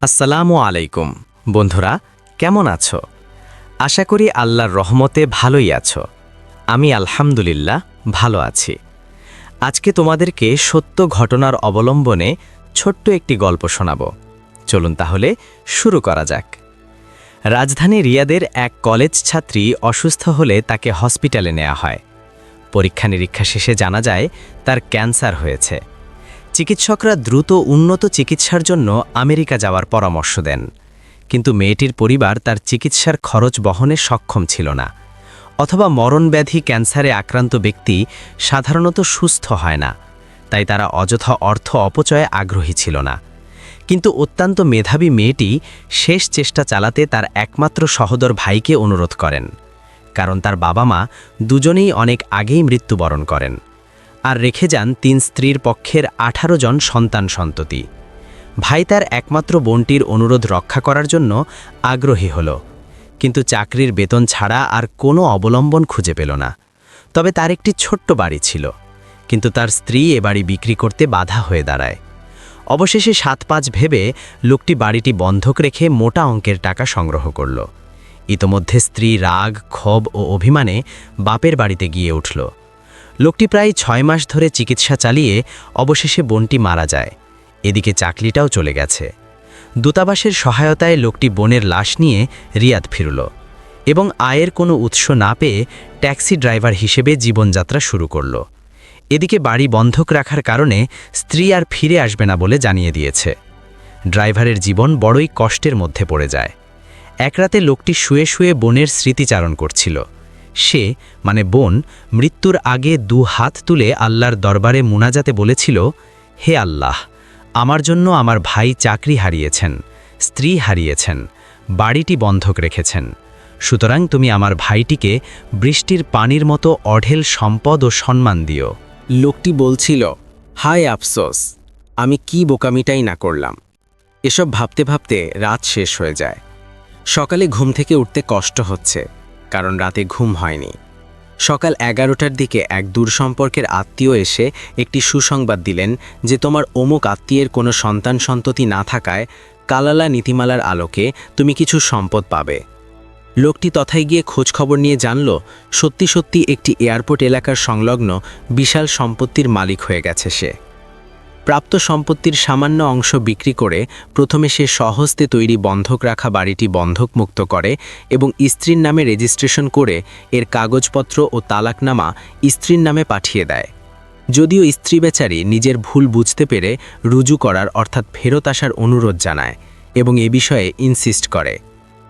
আসসালামু আলাইকুম বন্ধুরা, কেমন আছো? আশা করি আল্লাহর রহমতে ভালোই আছো। আমি আলহামদুলিল্লাহ ভালো আছি। আজকে তোমাদেরকে সত্য ঘটনার অবলম্বনে ছোট্ট একটি গল্প শোনাব। চলুন তাহলে শুরু করা যাক। রাজধানী রিয়াদের এক কলেজ ছাত্রী অসুস্থ হলে তাকে হসপিটালে নেওয়া হয়। পরীক্ষা নিরীক্ষা শেষে জানা যায় তার ক্যান্সার হয়েছে। চিকিৎসকরা দ্রুত উন্নত চিকিৎসার জন্য আমেরিকা যাওয়ার পরামর্শ দেন, কিন্তু মেয়েটির পরিবার তার চিকিৎসার খরচ বহনে সক্ষম ছিল না। অথবা মরণব্যাধি ক্যান্সারে আক্রান্ত ব্যক্তি সাধারণত সুস্থ হয় না, তাই তারা অযথা অর্থ অপচয়ে আগ্রহী ছিল না। কিন্তু অত্যন্ত মেধাবী মেয়েটি শেষ চেষ্টা চালাতে তার একমাত্র সহোদর ভাইকে অনুরোধ করেন, কারণ তার বাবা মা দুজনেই অনেক আগেই মৃত্যুবরণ করেন আর রেখে যান 3 স্ত্রীর পক্ষের 18 জন সন্ততি। ভাই তার একমাত্র বোনটির অনুরোধ রক্ষা করার জন্য আগ্রহী হল, কিন্তু চাকরির বেতন ছাড়া আর কোনো অবলম্বন খুঁজে পেল না। তবে তার একটি ছোট্ট বাড়ি ছিল, কিন্তু তার স্ত্রী এ বাড়ি বিক্রি করতে বাধা হয়ে দাঁড়ায়। অবশেষে 7-5 ভেবে লোকটি বাড়িটি বন্ধক রেখে মোটা অঙ্কের টাকা সংগ্রহ করল। ইতোমধ্যে স্ত্রী রাগ, ক্ষোভ ও অভিমানে বাপের বাড়িতে গিয়ে উঠল। লোকটি প্রায় 6 মাস ধরে চিকিৎসা চালিয়ে অবশেষে বোনটি মারা যায়। এদিকে চাকরিটাও চলে গেছে। দূতাবাসের সহায়তায় লোকটি বোনের লাশ নিয়ে রিয়াদ ফিরল এবং আয়ের কোনো উৎস না পেয়ে ট্যাক্সি ড্রাইভার হিসেবে জীবনযাত্রা শুরু করল। এদিকে বাড়ি বন্ধক রাখার কারণে স্ত্রী আর ফিরে আসবে না বলে জানিয়ে দিয়েছে। ড্রাইভারের জীবন বড়ই কষ্টের মধ্যে পড়ে যায়। এক রাতে লোকটি শুয়ে শুয়ে বোনের স্মৃতিচারণ করছিল। সে মানে বোন মৃত্যুর আগে 2 হাত তুলে আল্লাহর দরবারে মুনাজাতে বলেছিল, হে আল্লাহ, আমার জন্য আমার ভাই চাকরি হারিয়েছেন, স্ত্রী হারিয়েছেন, বাড়িটি বন্ধক রেখেছেন। সুতরাং তুমি আমার ভাইটিকে বৃষ্টির পানির মতো অঢেল সম্পদ ও সম্মান দিও। লোকটি বলছিল, হায় আফসোস, আমি কি বোকামিটাই না করলাম। এসব ভাবতে ভাবতে রাত শেষ হয়ে যায়। সকালে ঘুম থেকে উঠতে কষ্ট হচ্ছে, কারণ রাতে ঘুম হয়নি। সকাল 11টার দিকে এক দূরসম্পর্কের আত্মীয় এসে একটি সুসংবাদ দিলেন যে তোমার অমুক আত্মীয়ের কোনো সন্ততি না থাকায় কালালা নীতিমালার আলোকে তুমি কিছু সম্পদ পাবে। লোকটি তথায় গিয়ে খোঁজখবর নিয়ে জানল, সত্যি সত্যি একটি এয়ারপোর্ট এলাকার সংলগ্ন বিশাল সম্পত্তির মালিক হয়ে গেছে সে। প্রাপ্ত সম্পত্তির সামান্য অংশ বিক্রি করে প্রথমে সে স্বহস্তে তৈরি বন্ধক রাখা বাড়িটি বন্ধকমুক্ত করে এবং স্ত্রীর নামে রেজিস্ট্রেশন করে এর কাগজপত্র ও তালাকনামা স্ত্রীর নামে পাঠিয়ে দেয়। যদিও স্ত্রী বেচারি নিজের ভুল বুঝতে পেরে রুজু করার অর্থাৎ ফেরত আসার অনুরোধ জানায় এবং এ বিষয়ে ইনসিস্ট করে,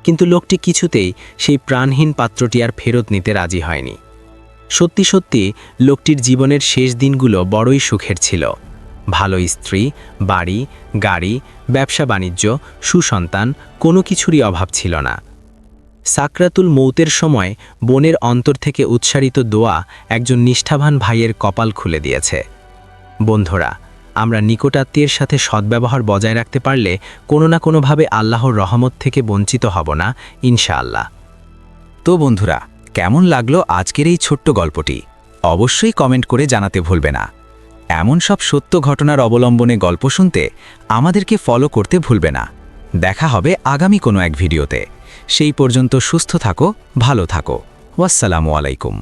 কিন্তু লোকটি কিছুতেই সেই প্রাণহীন পাত্রটি আর ফেরত নিতে রাজি হয়নি। সত্যি সত্যি লোকটির জীবনের শেষ দিনগুলো বড়ই সুখের ছিল। ভালো স্ত্রী, বাড়ি, গাড়ি, ব্যবসা বাণিজ্য, সুসন্তান, কোনো কিছুরই অভাব ছিল না। সাকরাতুল মৌতের সময় বোনের অন্তর থেকে উচ্চারিত দোয়া একজন নিষ্ঠাবান ভাইয়ের কপাল খুলে দিয়েছে। বন্ধুরা, আমরা নিকটাত্মীয়ের সাথে সদ্ব্যবহার বজায় রাখতে পারলে কোনো না কোনোভাবে আল্লাহর রহমত থেকে বঞ্চিত হব না, ইনশাআল্লাহ। তো বন্ধুরা, কেমন লাগলো আজকের এই ছোট্ট গল্পটি? অবশ্যই কমেন্ট করে জানাতে ভুলবে না। এমন সব সত্য ঘটনার অবলম্বনে গল্প শুনতে আমাদেরকে ফলো করতে ভুলবে না। দেখা হবে আগামী কোনো এক ভিডিওতে। সেই পর্যন্ত সুস্থ থাকো, ভালো থাকো। ওয়াসসালামু আলাইকুম।